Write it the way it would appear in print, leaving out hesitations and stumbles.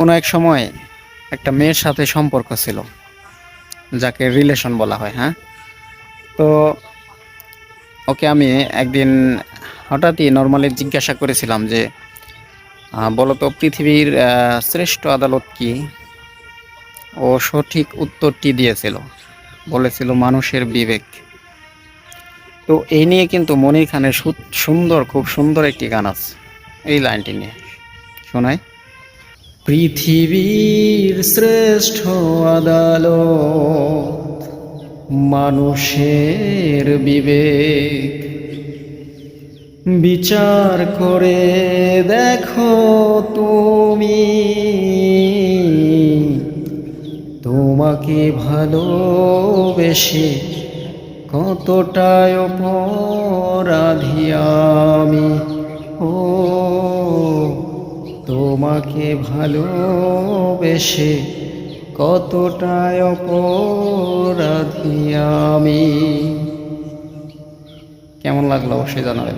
কোনো এক সময় একটা মেয়ের সাথে সম্পর্ক ছিল, যাকে রিলেশন বলা হয়। হ্যাঁ, তো ওকে আমি একদিন হঠাৎই নর্মালি জিজ্ঞাসা করেছিলাম যে বলো তো পৃথিবীর শ্রেষ্ঠ আদালত কি? ও সঠিক উত্তরটি দিয়েছিল, বলেছিল মানুষের বিবেক। তো এই নিয়ে কিন্তু মনির খানের সুন্দর, খুব সুন্দর একটি গান আছে এই লাইনটি নিয়ে, শোনায়। পৃথিবীর শ্রেষ্ঠ আদালত মানুষের বিবেক, বিচার করে দেখো তুমি, তোমাকে ভালোবেসে কতটা অপরাধী আমি। ও, তোমাকে ভালোবেসে কতটা অপরাধী আমি। কেমন লাগলো অবশ্যই জানাবেন।